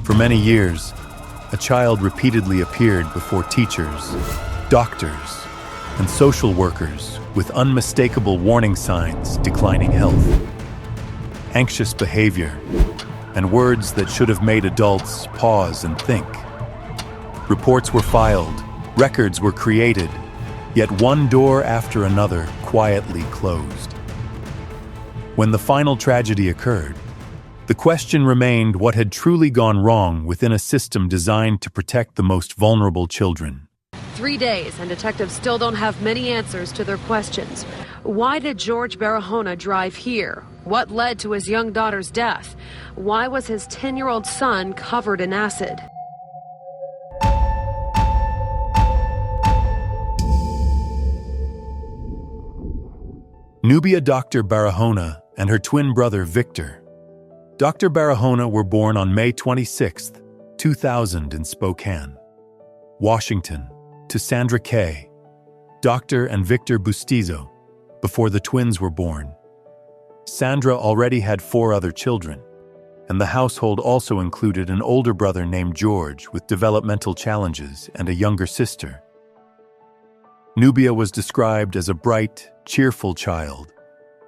For many years, a child repeatedly appeared before teachers, doctors, and social workers with unmistakable warning signs: declining health, anxious behavior, and words that should have made adults pause and think. Reports were filed, records were created, yet one door after another quietly closed. When the final tragedy occurred, the question remained what had truly gone wrong within a system designed to protect the most vulnerable children. 3 days, and detectives still don't have many answers to their questions. Why did Jorge Barahona drive here? What led to his young daughter's death? Why was his 10-year-old son covered in acid? Nubia Dr. Barahona and her twin brother Victor. Dr. Barahona were born on May 26, 2000 in Spokane, Washington, to Sandra Kay, Dr. and Victor Bustizo, before the twins were born. Sandra already had 4 other children, and the household also included an older brother named George with developmental challenges and a younger sister. Nubia was described as a bright, cheerful child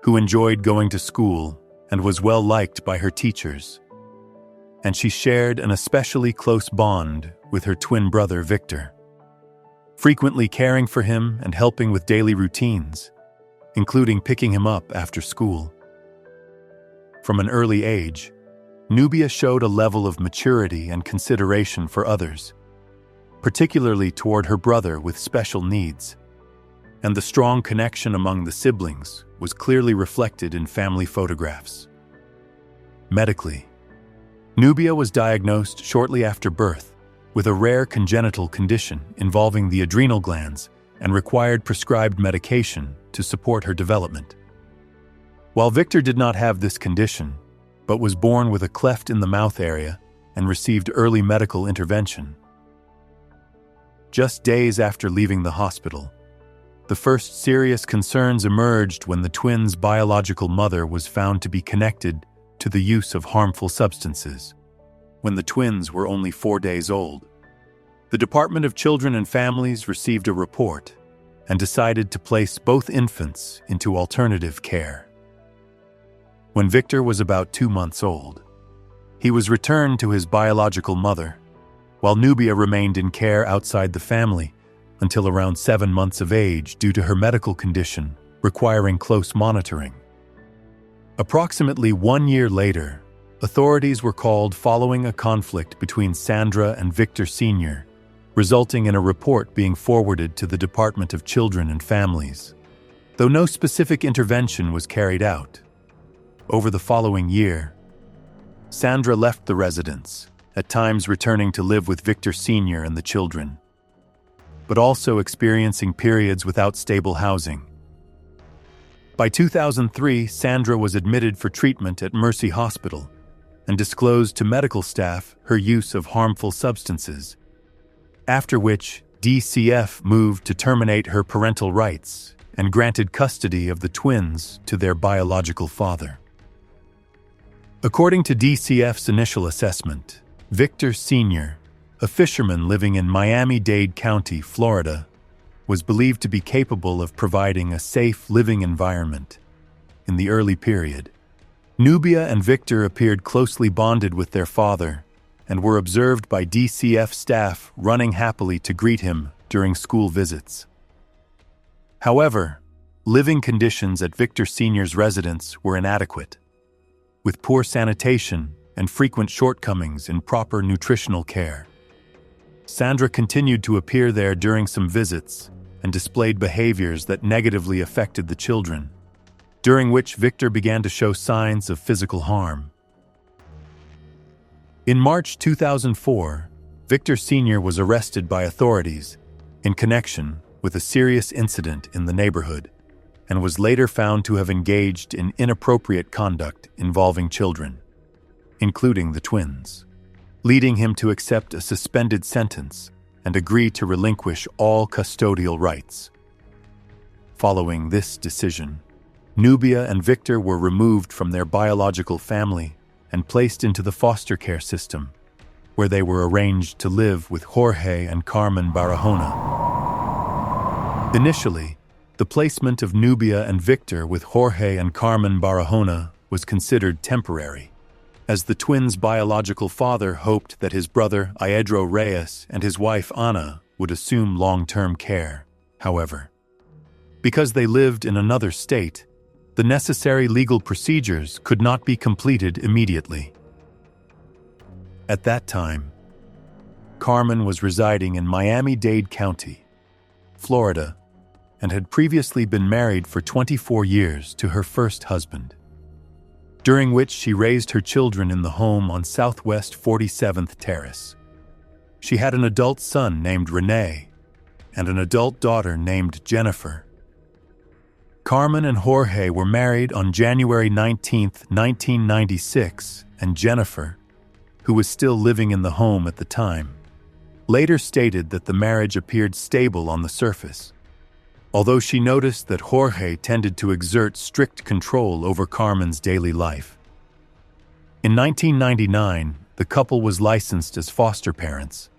who enjoyed going to school and was well liked by her teachers. And she shared an especially close bond with her twin brother Victor, frequently caring for him and helping with daily routines, including picking him up after school. From an early age, Nubia showed a level of maturity and consideration for others, particularly toward her brother with special needs, and the strong connection among the siblings was clearly reflected in family photographs. Medically, Nubia was diagnosed shortly after birth with a rare congenital condition involving the adrenal glands and required prescribed medication to support her development. While Victor did not have this condition, but was born with a cleft in the mouth area and received early medical intervention. Just days after leaving the hospital, the first serious concerns emerged when the twins' biological mother was found to be connected to the use of harmful substances. When the twins were only 4 days old, the Department of Children and Families received a report and decided to place both infants into alternative care. When Victor was about 2 months old, he was returned to his biological mother, while Nubia remained in care outside the family until around 7 months of age due to her medical condition requiring close monitoring. Approximately 1 year later, authorities were called following a conflict between Sandra and Victor Sr., resulting in a report being forwarded to the Department of Children and Families. Though no specific intervention was carried out, over the following year, Sandra left the residence, at times returning to live with Victor Sr. and the children, but also experiencing periods without stable housing. By 2003, Sandra was admitted for treatment at Mercy Hospital and disclosed to medical staff her use of harmful substances, after which DCF moved to terminate her parental rights and granted custody of the twins to their biological father. According to DCF's initial assessment, Victor Sr., a fisherman living in Miami-Dade County, Florida, was believed to be capable of providing a safe living environment. In the early period, Nubia and Victor appeared closely bonded with their father and were observed by DCF staff running happily to greet him during school visits. However, living conditions at Victor Sr.'s residence were inadequate, with poor sanitation and frequent shortcomings in proper nutritional care. Sandra continued to appear there during some visits and displayed behaviors that negatively affected the children, during which Victor began to show signs of physical harm. In March 2004, Victor Sr. was arrested by authorities in connection with a serious incident in the neighborhood and was later found to have engaged in inappropriate conduct involving children, including the twins, leading him to accept a suspended sentence and agree to relinquish all custodial rights. Following this decision, Nubia and Victor were removed from their biological family and placed into the foster care system, where they were arranged to live with Jorge and Carmen Barahona. Initially, the placement of Nubia and Victor with Jorge and Carmen Barahona was considered temporary, as the twins' biological father hoped that his brother Iedro Reyes and his wife Ana would assume long-term care. However, because they lived in another state, the necessary legal procedures could not be completed immediately. At that time, Carmen was residing in Miami-Dade County, Florida, and had previously been married for 24 years to her first husband, during which she raised her children in the home on Southwest 47th Terrace. She had an adult son named Renee and an adult daughter named Jennifer. Carmen and Jorge were married on January 19, 1996, and Jennifer, who was still living in the home at the time, later stated that the marriage appeared stable on the surface, although she noticed that Jorge tended to exert strict control over Carmen's daily life. In 1999, the couple was licensed as foster parents.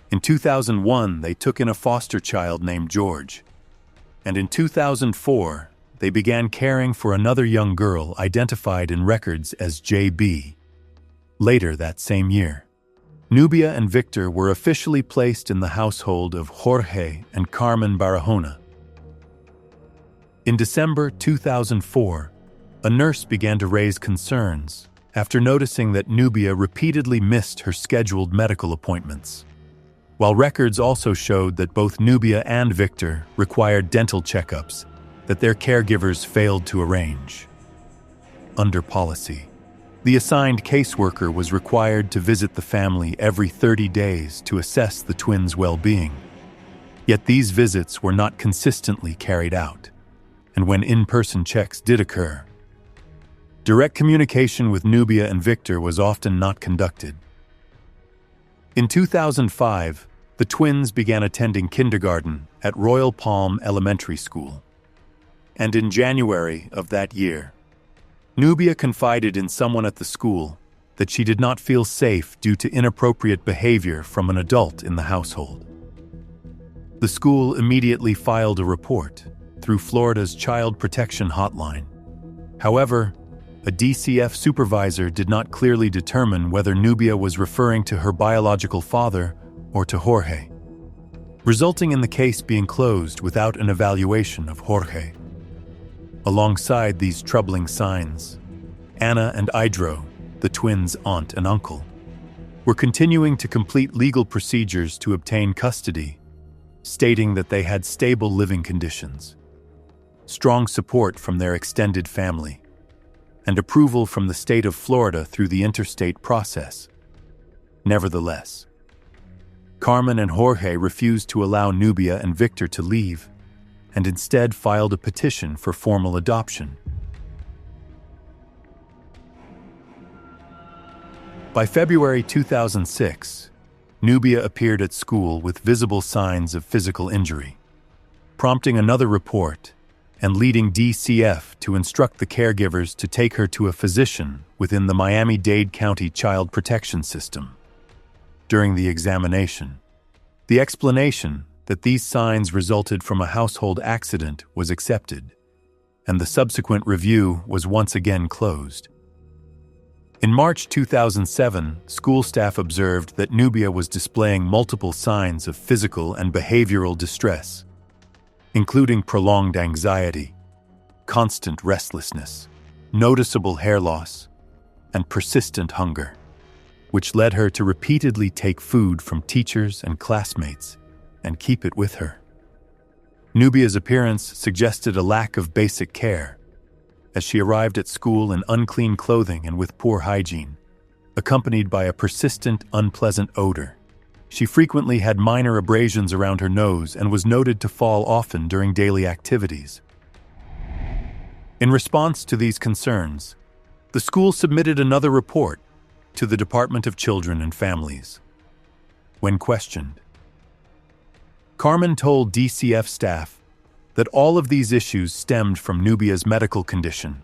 In 2001, they took in a foster child named George, and in 2004, they began caring for another young girl identified in records as JB. Later that same year, Nubia and Victor were officially placed in the household of Jorge and Carmen Barahona. In December 2004, a nurse began to raise concerns after noticing that Nubia repeatedly missed her scheduled medical appointments, while records also showed that both Nubia and Victor required dental checkups that their caregivers failed to arrange. Under policy, the assigned caseworker was required to visit the family every 30 days to assess the twins' well-being. Yet these visits were not consistently carried out, and when in-person checks did occur, direct communication with Nubia and Victor was often not conducted. In 2005, the twins began attending kindergarten at Royal Palm Elementary School. And in January of that year, Nubia confided in someone at the school that she did not feel safe due to inappropriate behavior from an adult in the household. The school immediately filed a report through Florida's Child Protection Hotline. However, a DCF supervisor did not clearly determine whether Nubia was referring to her biological father or to Jorge, resulting in the case being closed without an evaluation of Jorge. Alongside these troubling signs, Ana and Iedro, the twins' aunt and uncle, were continuing to complete legal procedures to obtain custody, stating that they had stable living conditions, strong support from their extended family, and approval from the state of Florida through the interstate process. Nevertheless, Carmen and Jorge refused to allow Nubia and Victor to leave, and instead filed a petition for formal adoption. By February 2006, Nubia appeared at school with visible signs of physical injury, prompting another report and leading DCF to instruct the caregivers to take her to a physician within the Miami-Dade County Child Protection System. During the examination, the explanation that these signs resulted from a household accident was accepted, and the subsequent review was once again closed. In March 2007, school staff observed that Nubia was displaying multiple signs of physical and behavioral distress, including prolonged anxiety, constant restlessness, noticeable hair loss, and persistent hunger, which led her to repeatedly take food from teachers and classmates and keep it with her. Nubia's appearance suggested a lack of basic care, as she arrived at school in unclean clothing and with poor hygiene, accompanied by a persistent, unpleasant odor. She frequently had minor abrasions around her nose and was noted to fall often during daily activities. In response to these concerns, the school submitted another report to the Department of Children and Families. When questioned, Carmen told DCF staff that all of these issues stemmed from Nubia's medical condition,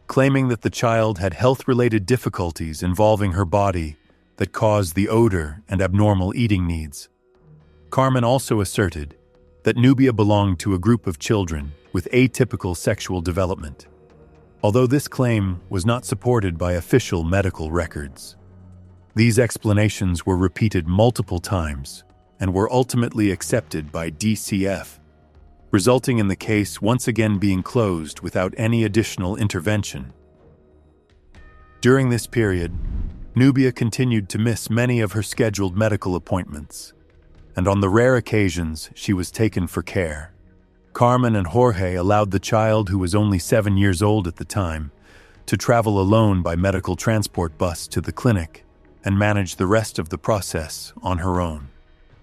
claiming that the child had health-related difficulties involving her body that caused the odor and abnormal eating needs. Carmen also asserted that Nubia belonged to a group of children with atypical sexual development, although this claim was not supported by official medical records. These explanations were repeated multiple times and were ultimately accepted by DCF, resulting in the case once again being closed without any additional intervention. During this period, Nubia continued to miss many of her scheduled medical appointments, and on the rare occasions she was taken for care, Carmen and Jorge allowed the child, who was only 7 years old at the time, to travel alone by medical transport bus to the clinic and manage the rest of the process on her own,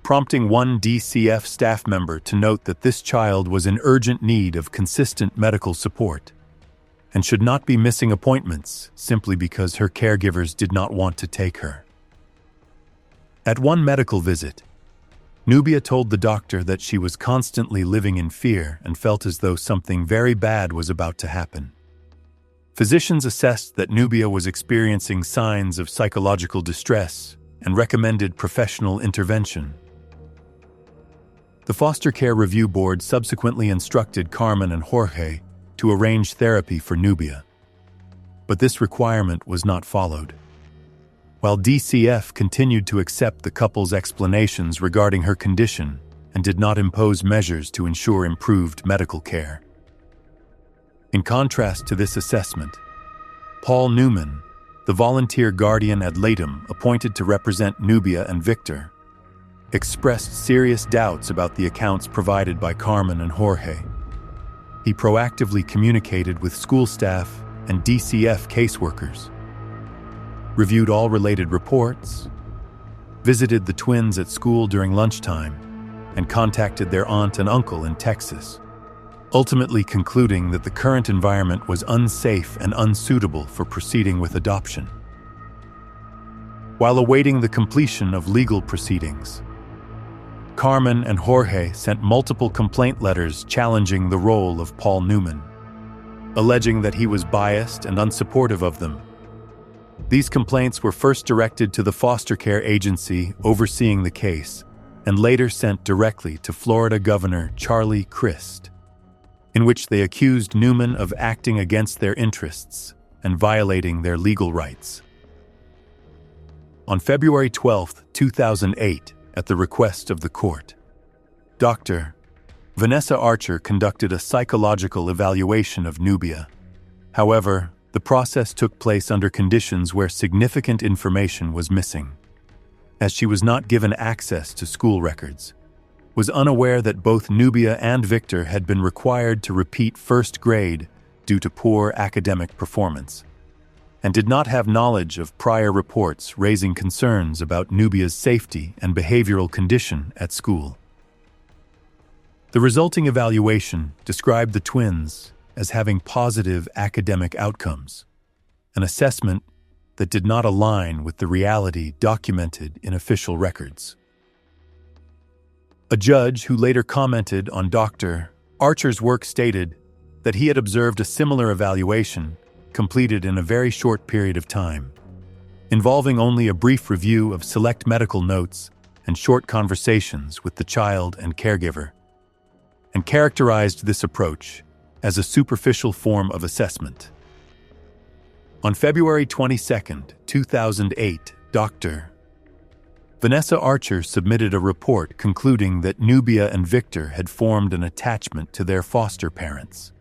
prompting one DCF staff member to note that this child was in urgent need of consistent medical support and should not be missing appointments simply because her caregivers did not want to take her. At one medical visit, Nubia told the doctor that she was constantly living in fear and felt as though something very bad was about to happen. Physicians assessed that Nubia was experiencing signs of psychological distress and recommended professional intervention. The Foster Care Review Board subsequently instructed Carmen and Jorge to arrange therapy for Nubia, but this requirement was not followed. While DCF continued to accept the couple's explanations regarding her condition and did not impose measures to ensure improved medical care. In contrast to this assessment, Paul Newman, the volunteer guardian ad litem appointed to represent Nubia and Victor, expressed serious doubts about the accounts provided by Carmen and Jorge. He proactively communicated with school staff and DCF caseworkers, reviewed all related reports, visited the twins at school during lunchtime, and contacted their aunt and uncle in Texas, ultimately concluding that the current environment was unsafe and unsuitable for proceeding with adoption. While awaiting the completion of legal proceedings, Carmen and Jorge sent multiple complaint letters challenging the role of Paul Newman, alleging that he was biased and unsupportive of them. These complaints were first directed to the foster care agency overseeing the case and later sent directly to Florida Governor Charlie Crist, in which they accused Newman of acting against their interests and violating their legal rights. On February 12, 2008, at the request of the court, Dr. Vanessa Archer conducted a psychological evaluation of Nubia. However, the process took place under conditions where significant information was missing, as she was not given access to school records, was unaware that both Nubia and Victor had been required to repeat first grade due to poor academic performance, and did not have knowledge of prior reports raising concerns about Nubia's safety and behavioral condition at school. The resulting evaluation described the twins as having positive academic outcomes, an assessment that did not align with the reality documented in official records. A judge who later commented on Dr. Archer's work stated that he had observed a similar evaluation completed in a very short period of time, involving only a brief review of select medical notes and short conversations with the child and caregiver, and characterized this approach as a superficial form of assessment. On February 22, 2008, Dr. Vanessa Archer submitted a report concluding that Nubia and Victor had formed an attachment to their foster parents,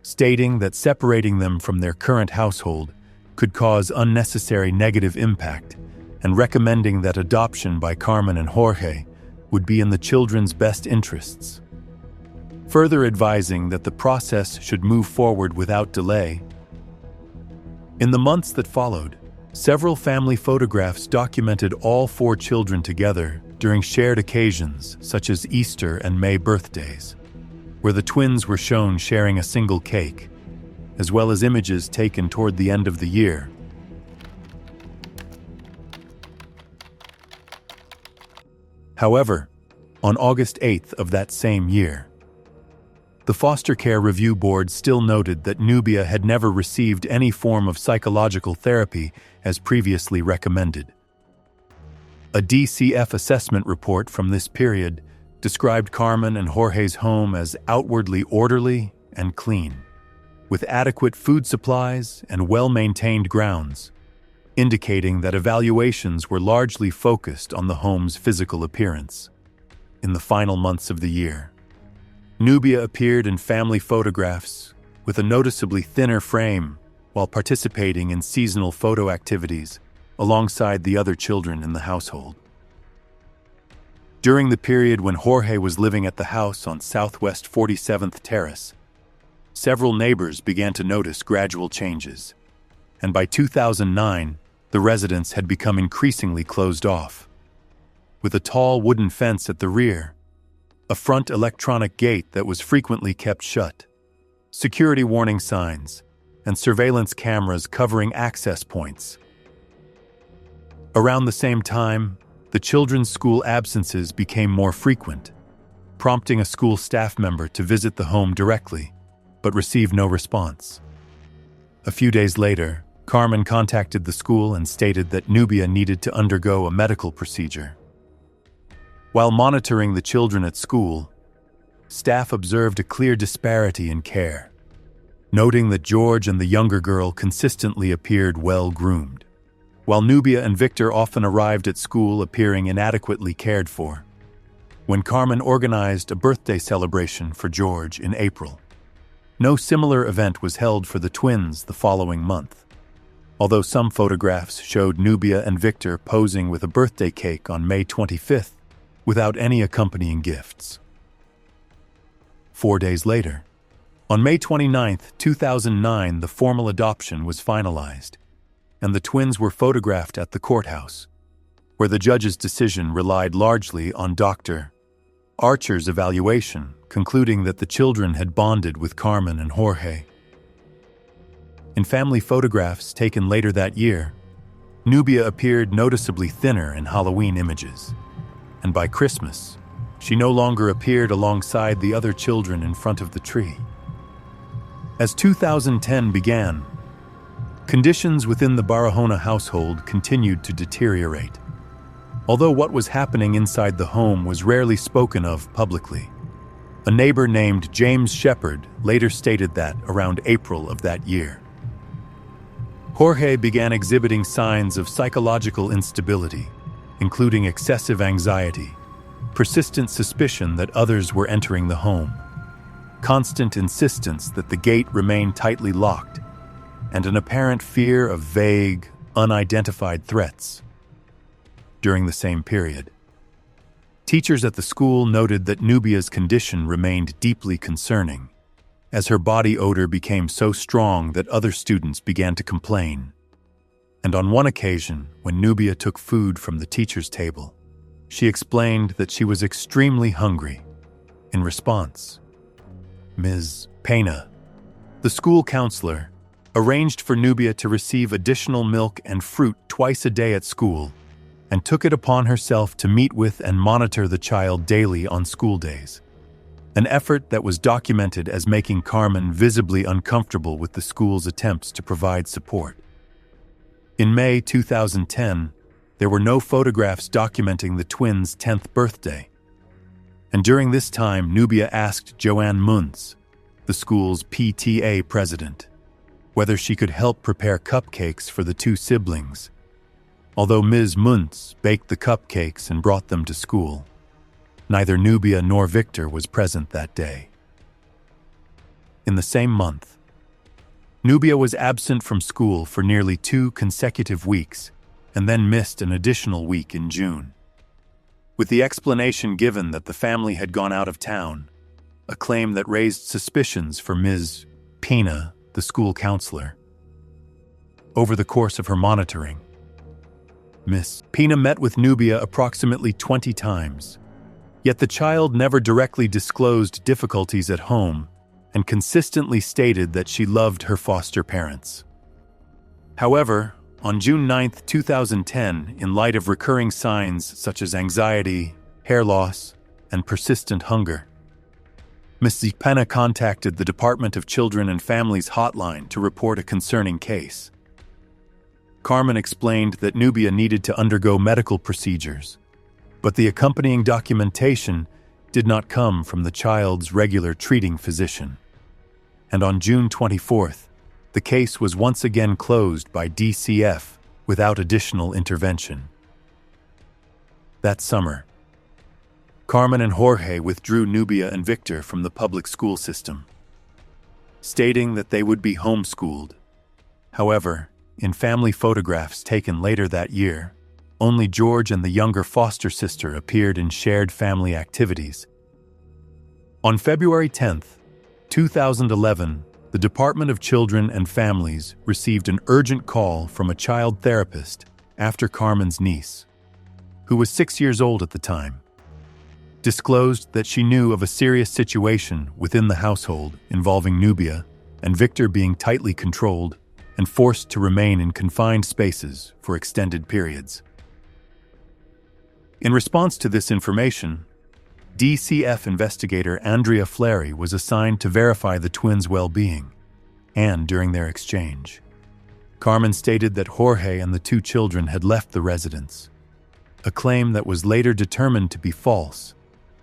stating that separating them from their current household could cause unnecessary negative impact, and recommending that adoption by Carmen and Jorge would be in the children's best interests, further advising that the process should move forward without delay. In the months that followed, several family photographs documented all 4 children together during shared occasions such as Easter and May birthdays, where the twins were shown sharing a single cake, as well as images taken toward the end of the year. However, on August 8th of that same year, the Foster Care Review Board still noted that Nubia had never received any form of psychological therapy as previously recommended. A DCF assessment report from this period described Carmen and Jorge's home as outwardly orderly and clean, with adequate food supplies and well-maintained grounds, indicating that evaluations were largely focused on the home's physical appearance. In the final months of the year, Nubia appeared in family photographs with a noticeably thinner frame while participating in seasonal photo activities alongside the other children in the household. During the period when Jorge was living at the house on Southwest 47th Terrace, several neighbors began to notice gradual changes, and by 2009, the residence had become increasingly closed off. With a tall wooden fence at the rear, a front electronic gate that was frequently kept shut, security warning signs, and surveillance cameras covering access points. Around the same time, the children's school absences became more frequent, prompting a school staff member to visit the home directly, but receive no response. A few days later, Carmen contacted the school and stated that Nubia needed to undergo a medical procedure. While monitoring the children at school, staff observed a clear disparity in care, noting that George and the younger girl consistently appeared well-groomed, while Nubia and Victor often arrived at school appearing inadequately cared for. When Carmen organized a birthday celebration for George in April, no similar event was held for the twins the following month, although some photographs showed Nubia and Victor posing with a birthday cake on May 25th without any accompanying gifts. 4 days later, on May 29, 2009, the formal adoption was finalized, and the twins were photographed at the courthouse, where the judge's decision relied largely on Dr. Archer's evaluation, concluding that the children had bonded with Carmen and Jorge. In family photographs taken later that year, Nubia appeared noticeably thinner in Halloween images, and by Christmas, she no longer appeared alongside the other children in front of the tree. As 2010 began, conditions within the Barahona household continued to deteriorate, although what was happening inside the home was rarely spoken of publicly. A neighbor named James Shepard later stated that around April of that year, Jorge began exhibiting signs of psychological instability, including excessive anxiety, persistent suspicion that others were entering the home, constant insistence that the gate remain tightly locked, and an apparent fear of vague, unidentified threats. During the same period, teachers at the school noted that Nubia's condition remained deeply concerning, as her body odor became so strong that other students began to complain. And on one occasion, when Nubia took food from the teacher's table, she explained that she was extremely hungry. In response, Ms. Pena, the school counselor, arranged for Nubia to receive additional milk and fruit twice a day at school, and took it upon herself to meet with and monitor the child daily on school days, an effort that was documented as making Carmen visibly uncomfortable with the school's attempts to provide support. In May 2010, there were no photographs documenting the twins' 10th birthday, and during this time Nubia asked Joanne Muntz, the school's PTA president, whether she could help prepare cupcakes for the two siblings. Although Ms. Muntz baked the cupcakes and brought them to school, neither Nubia nor Victor was present that day. In the same month, Nubia was absent from school for nearly 2 consecutive weeks and then missed an additional week in June, with the explanation given that the family had gone out of town, a claim that raised suspicions for Ms. Pena, the school counselor. Over the course of her monitoring, Ms. Pena met with Nubia approximately 20 times, yet the child never directly disclosed difficulties at home and consistently stated that she loved her foster parents. However, on June 9, 2010, in light of recurring signs such as anxiety, hair loss, and persistent hunger, Ms. Pena contacted the Department of Children and Families hotline to report a concerning case. Carmen explained that Nubia needed to undergo medical procedures, but the accompanying documentation did not come from the child's regular treating physician. And on June 24th, the case was once again closed by DCF without additional intervention. That summer, Carmen and Jorge withdrew Nubia and Victor from the public school system, stating that they would be homeschooled. However, in family photographs taken later that year, only George and the younger foster sister appeared in shared family activities. On February 10th, 2011, the Department of Children and Families received an urgent call from a child therapist after Carmen's niece, who was 6 years old at the time, disclosed that she knew of a serious situation within the household involving Nubia and Victor being tightly controlled and forced to remain in confined spaces for extended periods. In response to this information, DCF investigator Andrea Fleury was assigned to verify the twins' well-being, and during their exchange, Carmen stated that Jorge and the two children had left the residence, a claim that was later determined to be false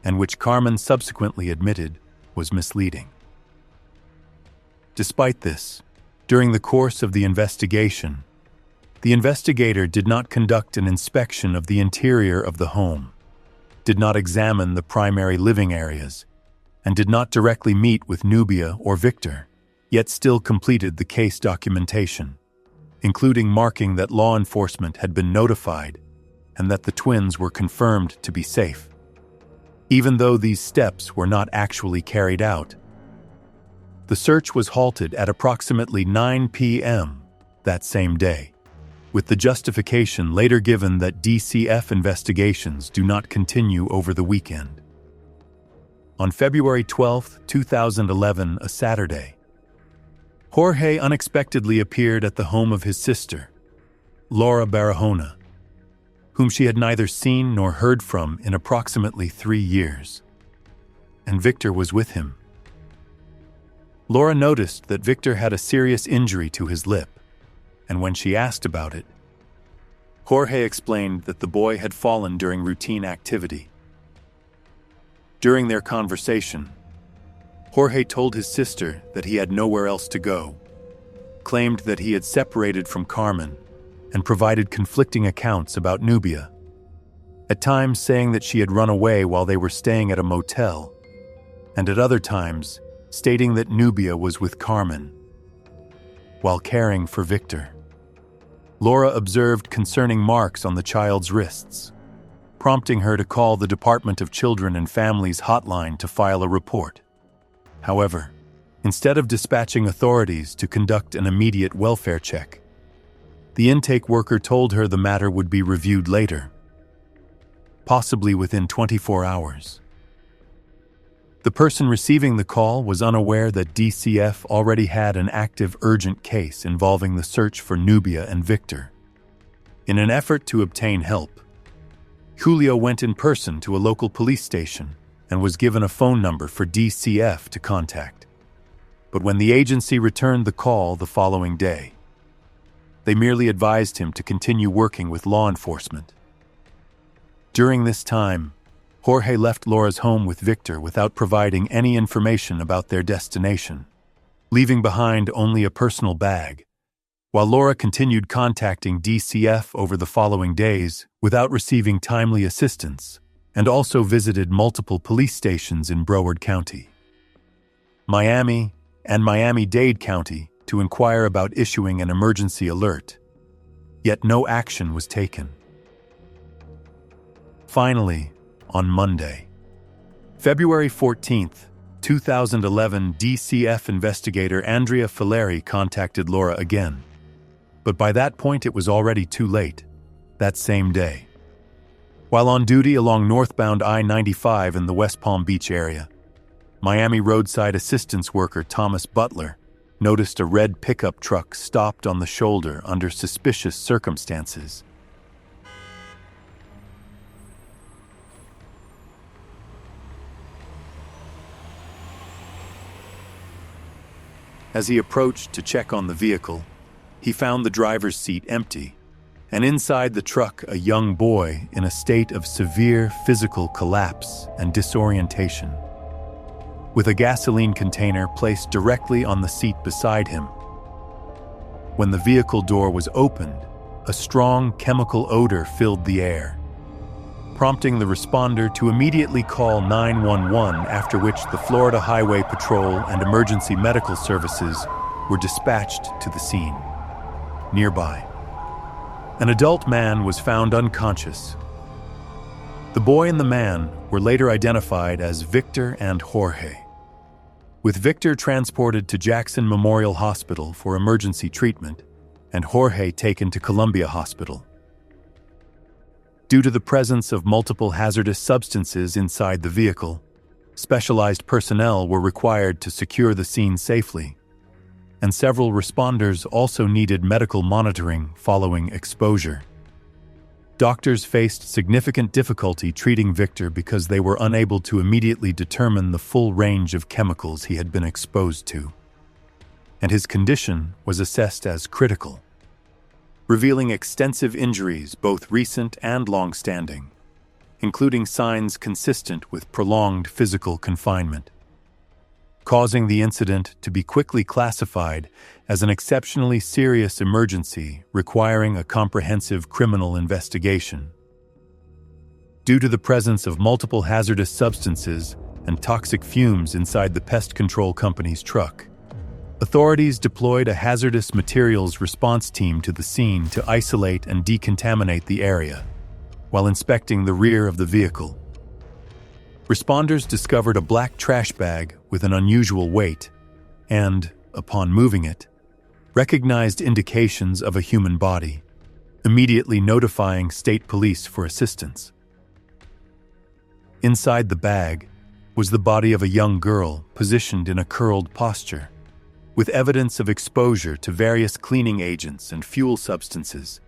and which Carmen subsequently admitted was misleading. Despite this, during the course of the investigation, the investigator did not conduct an inspection of the interior of the home, did not examine the primary living areas, and did not directly meet with Nubia or Victor, yet still completed the case documentation, including marking that law enforcement had been notified and that the twins were confirmed to be safe. Even though these steps were not actually carried out, the search was halted at approximately 9 p.m. that same day, with the justification later given that DCF investigations do not continue over the weekend. On February 12, 2011, a Saturday, Jorge unexpectedly appeared at the home of his sister, Nubia Barahona, whom she had neither seen nor heard from in approximately 3 years. And Victor was with him. Laura noticed that Victor had a serious injury to his lip, and when she asked about it, Jorge explained that the boy had fallen during routine activity. During their conversation, Jorge told his sister that he had nowhere else to go, claimed that he had separated from Carmen, and provided conflicting accounts about Nubia, at times saying that she had run away while they were staying at a motel, and at other times stating that Nubia was with Carmen while caring for Victor. Laura observed concerning marks on the child's wrists, prompting her to call the Department of Children and Families hotline to file a report. However, instead of dispatching authorities to conduct an immediate welfare check, the intake worker told her the matter would be reviewed later, possibly within 24 hours. The person receiving the call was unaware that DCF already had an active urgent case involving the search for Nubia and Victor. In an effort to obtain help, Julio went in person to a local police station and was given a phone number for DCF to contact. But when the agency returned the call the following day, they merely advised him to continue working with law enforcement. During this time, Jorge left Laura's home with Victor without providing any information about their destination, leaving behind only a personal bag, while Laura continued contacting DCF over the following days without receiving timely assistance, and also visited multiple police stations in Broward County, Miami, and Miami-Dade County to inquire about issuing an emergency alert, yet no action was taken. Finally, on Monday, February 14th, 2011, DCF investigator Andrea Fleury contacted Laura again, but by that point it was already too late, that same day. While on duty along northbound I-95 in the West Palm Beach area, Miami roadside assistance worker Thomas Butler noticed a red pickup truck stopped on the shoulder under suspicious circumstances. As he approached to check on the vehicle, he found the driver's seat empty, and inside the truck a young boy in a state of severe physical collapse and disorientation, with a gasoline container placed directly on the seat beside him. When the vehicle door was opened, a strong chemical odor filled the air, prompting the responder to immediately call 911, after which the Florida Highway Patrol and emergency medical services were dispatched to the scene. Nearby, an adult man was found unconscious. The boy and the man were later identified as Victor and Jorge, with Victor transported to Jackson Memorial Hospital for emergency treatment and Jorge taken to Columbia Hospital. Due to the presence of multiple hazardous substances inside the vehicle, specialized personnel were required to secure the scene safely, and several responders also needed medical monitoring following exposure. Doctors faced significant difficulty treating Victor because they were unable to immediately determine the full range of chemicals he had been exposed to, and his condition was assessed as critical, revealing extensive injuries, both recent and long-standing, including signs consistent with prolonged physical confinement, causing the incident to be quickly classified as an exceptionally serious emergency requiring a comprehensive criminal investigation. Due to the presence of multiple hazardous substances and toxic fumes inside the pest control company's truck, authorities deployed a hazardous materials response team to the scene to isolate and decontaminate the area, while inspecting the rear of the vehicle. Responders discovered a black trash bag with an unusual weight and, upon moving it, recognized indications of a human body, immediately notifying state police for assistance. Inside the bag was the body of a young girl positioned in a curled posture, with evidence of exposure to various cleaning agents and fuel substances,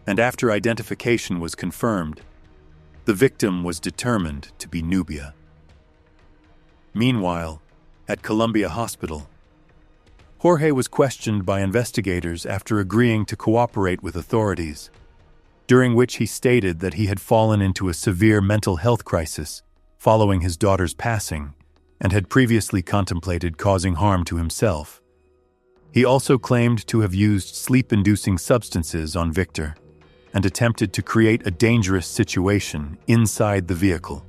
and after identification was confirmed, the victim was determined to be Nubia. Meanwhile, at Columbia Hospital, Jorge was questioned by investigators after agreeing to cooperate with authorities, during which he stated that he had fallen into a severe mental health crisis following his daughter's passing and had previously contemplated causing harm to himself. He also claimed to have used sleep-inducing substances on Victor and attempted to create a dangerous situation inside the vehicle,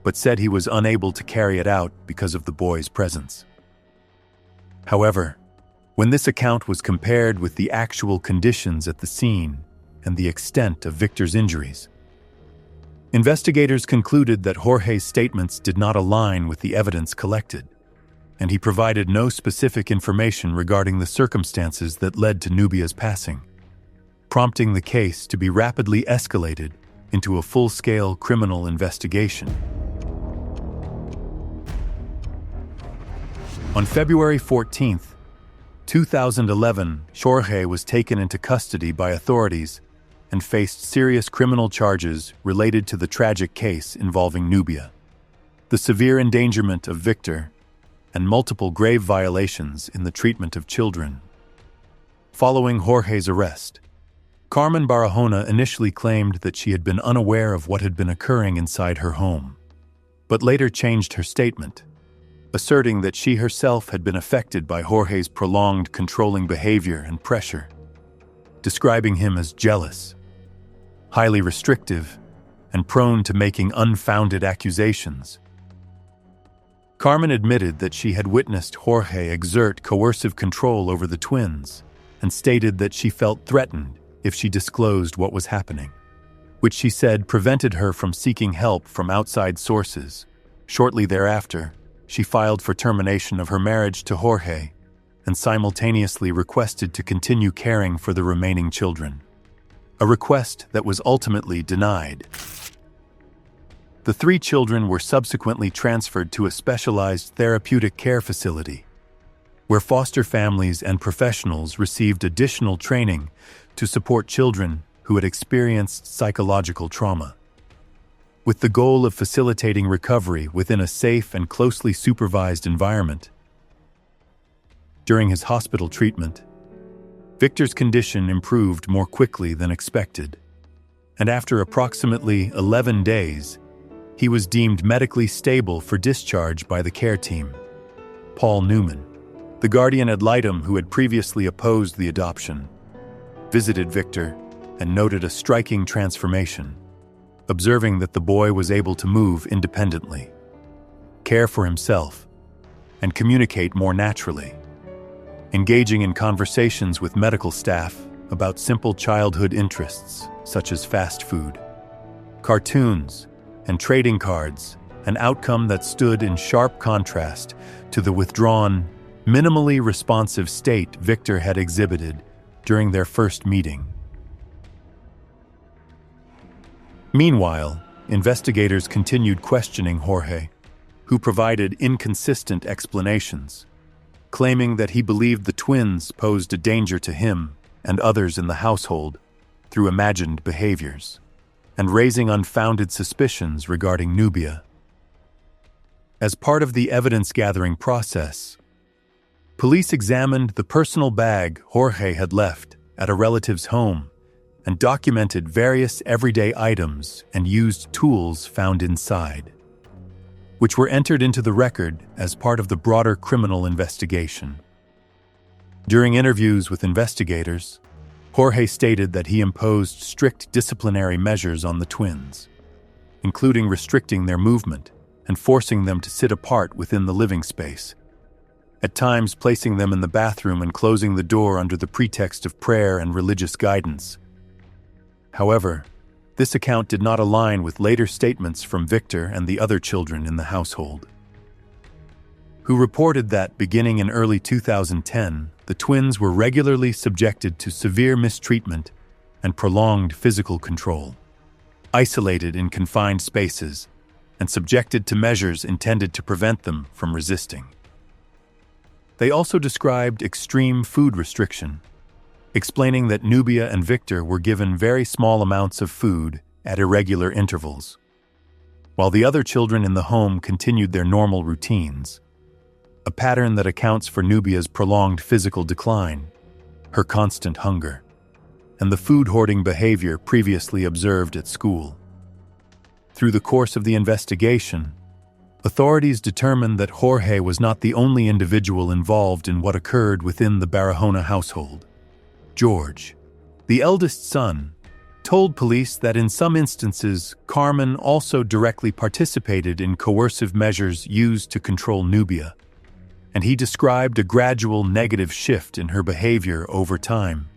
but said he was unable to carry it out because of the boy's presence. However, when this account was compared with the actual conditions at the scene and the extent of Victor's injuries, investigators concluded that Jorge's statements did not align with the evidence collected, and he provided no specific information regarding the circumstances that led to Nubia's passing, prompting the case to be rapidly escalated into a full-scale criminal investigation. On February 14, 2011, Jorge was taken into custody by authorities and faced serious criminal charges related to the tragic case involving Nubia, the severe endangerment of Victor, and multiple grave violations in the treatment of children. Following Jorge's arrest, Carmen Barahona initially claimed that she had been unaware of what had been occurring inside her home, but later changed her statement, asserting that she herself had been affected by Jorge's prolonged controlling behavior and pressure, describing him as jealous, highly restrictive, and prone to making unfounded accusations. Carmen admitted that she had witnessed Jorge exert coercive control over the twins and stated that she felt threatened if she disclosed what was happening, which she said prevented her from seeking help from outside sources. Shortly thereafter, she filed for termination of her marriage to Jorge and simultaneously requested to continue caring for the remaining children, a request that was ultimately denied. The 3 children were subsequently transferred to a specialized therapeutic care facility, where foster families and professionals received additional training to support children who had experienced psychological trauma, with the goal of facilitating recovery within a safe and closely supervised environment. During his hospital treatment, Victor's condition improved more quickly than expected, and after approximately 11 days, he was deemed medically stable for discharge by the care team. Paul Newman, the guardian ad litem who had previously opposed the adoption, visited Victor and noted a striking transformation, observing that the boy was able to move independently, care for himself, and communicate more naturally, engaging in conversations with medical staff about simple childhood interests such as fast food, cartoons, and trading cards, an outcome that stood in sharp contrast to the withdrawn, minimally responsive state Victor had exhibited during their first meeting. Meanwhile, investigators continued questioning Jorge, who provided inconsistent explanations, claiming that he believed the twins posed a danger to him and others in the household through imagined behaviors, and raising unfounded suspicions regarding Nubia. As part of the evidence-gathering process, police examined the personal bag Jorge had left at a relative's home and documented various everyday items and used tools found inside, which were entered into the record as part of the broader criminal investigation. During interviews with investigators, Jorge stated that he imposed strict disciplinary measures on the twins, including restricting their movement and forcing them to sit apart within the living space, at times placing them in the bathroom and closing the door under the pretext of prayer and religious guidance. However, this account did not align with later statements from Victor and the other children in the household, who reported that, beginning in early 2010, the twins were regularly subjected to severe mistreatment and prolonged physical control, isolated in confined spaces, and subjected to measures intended to prevent them from resisting. They also described extreme food restriction, explaining that Nubia and Victor were given very small amounts of food at irregular intervals, while the other children in the home continued their normal routines, a pattern that accounts for Nubia's prolonged physical decline, her constant hunger, and the food-hoarding behavior previously observed at school. Through the course of the investigation, authorities determined that Jorge was not the only individual involved in what occurred within the Barahona household. George, the eldest son, told police that in some instances, Carmen also directly participated in coercive measures used to control Nubia, and he described a gradual negative shift in her behavior over time.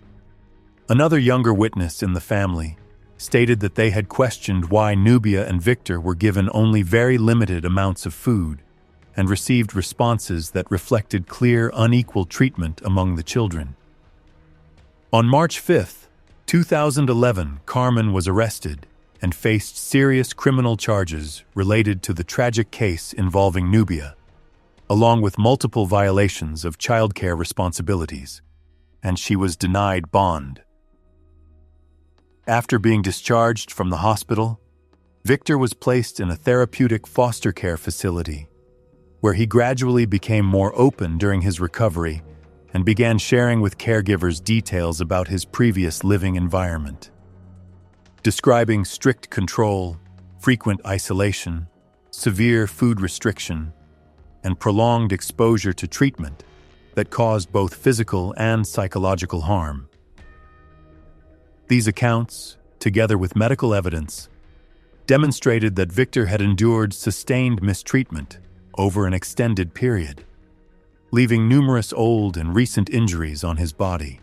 Another younger witness in the family stated that they had questioned why Nubia and Victor were given only very limited amounts of food and received responses that reflected clear, unequal treatment among the children. On March 5, 2011, Carmen was arrested and faced serious criminal charges related to the tragic case involving Nubia, along with multiple violations of childcare responsibilities, and she was denied bond. After being discharged from the hospital, Victor was placed in a therapeutic foster care facility, where he gradually became more open during his recovery and began sharing with caregivers details about his previous living environment, describing strict control, frequent isolation, severe food restriction, and prolonged exposure to treatment that caused both physical and psychological harm. These accounts, together with medical evidence, demonstrated that Victor had endured sustained mistreatment over an extended period, leaving numerous old and recent injuries on his body,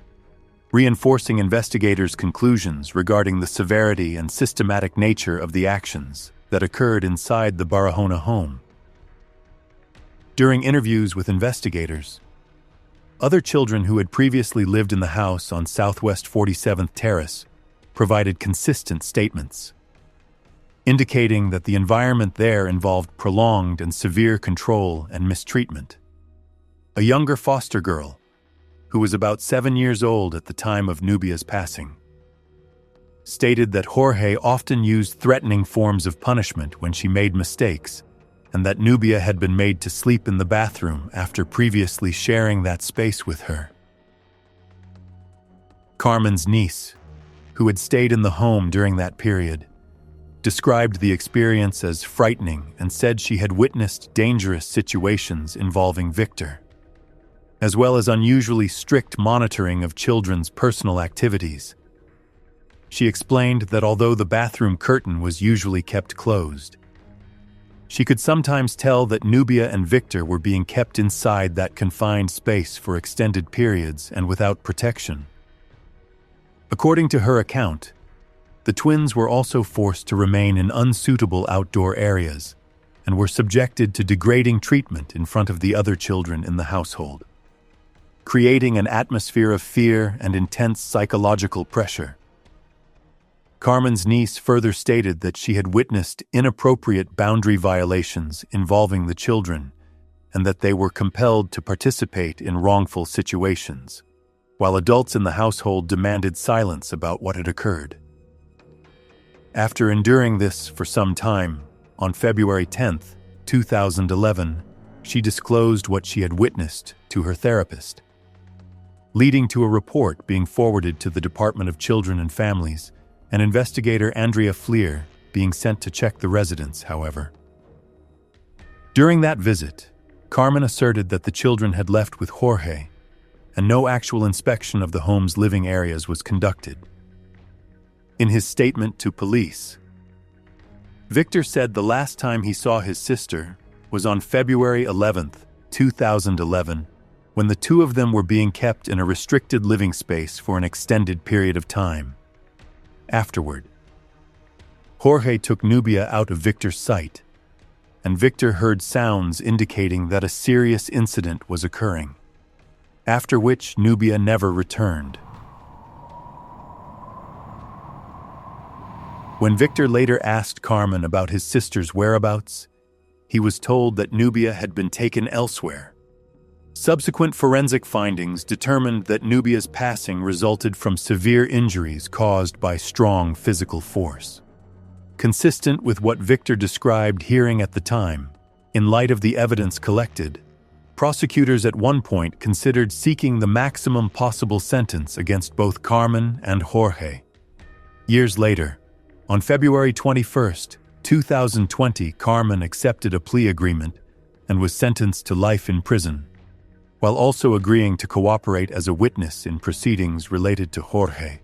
reinforcing investigators' conclusions regarding the severity and systematic nature of the actions that occurred inside the Barahona home. During interviews with investigators, other children who had previously lived in the house on Southwest 47th Terrace provided consistent statements, indicating that the environment there involved prolonged and severe control and mistreatment. A younger foster girl, who was about 7 years old at the time of Nubia's passing, stated that Jorge often used threatening forms of punishment when she made mistakes, and that Nubia had been made to sleep in the bathroom after previously sharing that space with her. Carmen's niece, who had stayed in the home during that period, described the experience as frightening and said she had witnessed dangerous situations involving Victor, as well as unusually strict monitoring of children's personal activities. She explained that although the bathroom curtain was usually kept closed, she could sometimes tell that Nubia and Victor were being kept inside that confined space for extended periods and without protection. According to her account, the twins were also forced to remain in unsuitable outdoor areas and were subjected to degrading treatment in front of the other children in the household, creating an atmosphere of fear and intense psychological pressure. Carmen's niece further stated that she had witnessed inappropriate boundary violations involving the children and that they were compelled to participate in wrongful situations, while adults in the household demanded silence about what had occurred. After enduring this for some time, on February 10, 2011, she disclosed what she had witnessed to her therapist, leading to a report being forwarded to the Department of Children and Families, and investigator Andrea Fleer being sent to check the residence, however. During that visit, Carmen asserted that the children had left with Jorge, and no actual inspection of the home's living areas was conducted. In his statement to police, Victor said the last time he saw his sister was on February 11, 2011, when the two of them were being kept in a restricted living space for an extended period of time. Afterward, Jorge took Nubia out of Victor's sight, and Victor heard sounds indicating that a serious incident was occurring, after which Nubia never returned. When Victor later asked Carmen about his sister's whereabouts, he was told that Nubia had been taken elsewhere. Subsequent forensic findings determined that Nubia's passing resulted from severe injuries caused by strong physical force. Consistent with what Victor described hearing at the time, in light of the evidence collected, prosecutors at one point considered seeking the maximum possible sentence against both Carmen and Jorge. Years later, on February 21, 2020, Carmen accepted a plea agreement and was sentenced to life in prison, while also agreeing to cooperate as a witness in proceedings related to Jorge.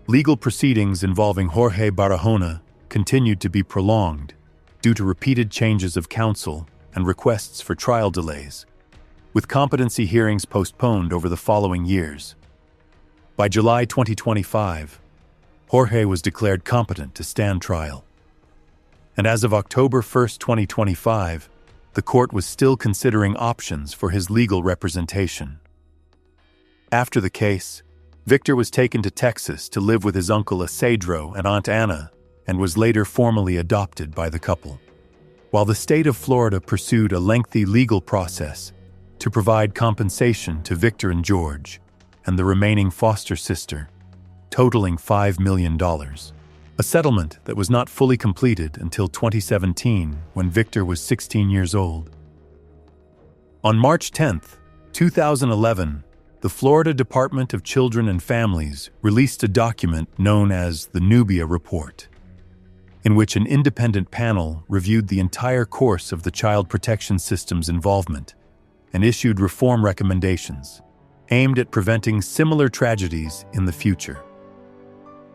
Legal proceedings involving Jorge Barahona continued to be prolonged due to repeated changes of counsel and requests for trial delays, with competency hearings postponed over the following years. By July 2025, Jorge was declared competent to stand trial. And as of October 1, 2025, the court was still considering options for his legal representation. After the case, Victor was taken to Texas to live with his uncle Isidro and Aunt Anna, and was later formally adopted by the couple, while the state of Florida pursued a lengthy legal process to provide compensation to Victor and George and the remaining foster sister, totaling $5 million. A settlement that was not fully completed until 2017, when Victor was 16 years old. On March 10, 2011, the Florida Department of Children and Families released a document known as the Nubia Report, in which an independent panel reviewed the entire course of the child protection system's involvement and issued reform recommendations aimed at preventing similar tragedies in the future.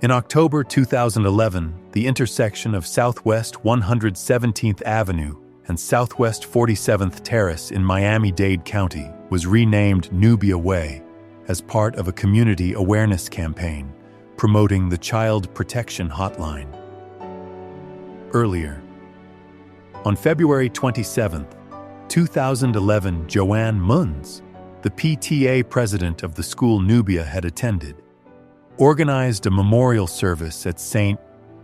In October 2011, the intersection of Southwest 117th Avenue and Southwest 47th Terrace in Miami-Dade County was renamed Nubia Way as part of a community awareness campaign promoting the Child Protection Hotline. Earlier, on February 27, 2011, Joanne Munz, the PTA president of the school Nubia had attended, organized a memorial service at St.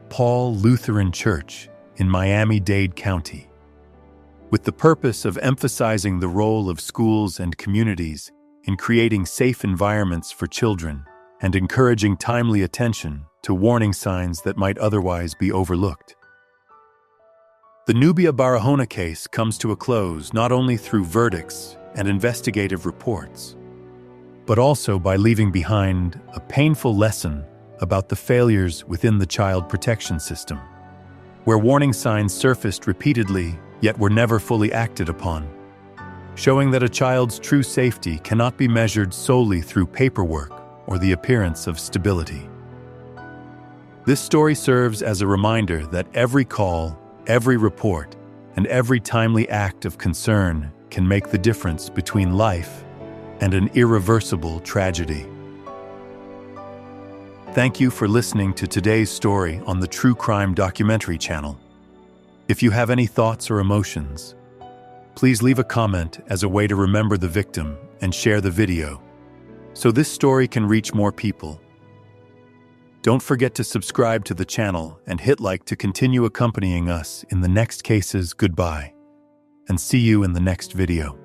Paul Lutheran Church in Miami-Dade County, with the purpose of emphasizing the role of schools and communities in creating safe environments for children and encouraging timely attention to warning signs that might otherwise be overlooked. The Nubia Barahona case comes to a close not only through verdicts and investigative reports, but also by leaving behind a painful lesson about the failures within the child protection system, where warning signs surfaced repeatedly yet were never fully acted upon, showing that a child's true safety cannot be measured solely through paperwork or the appearance of stability. This story serves as a reminder that every call, every report, and every timely act of concern can make the difference between life and an irreversible tragedy. Thank you for listening to today's story on the True Crime Documentary channel. If you have any thoughts or emotions, please leave a comment as a way to remember the victim and share the video, so this story can reach more people. Don't forget to subscribe to the channel and hit like to continue accompanying us in the next cases. Goodbye, and see you in the next video.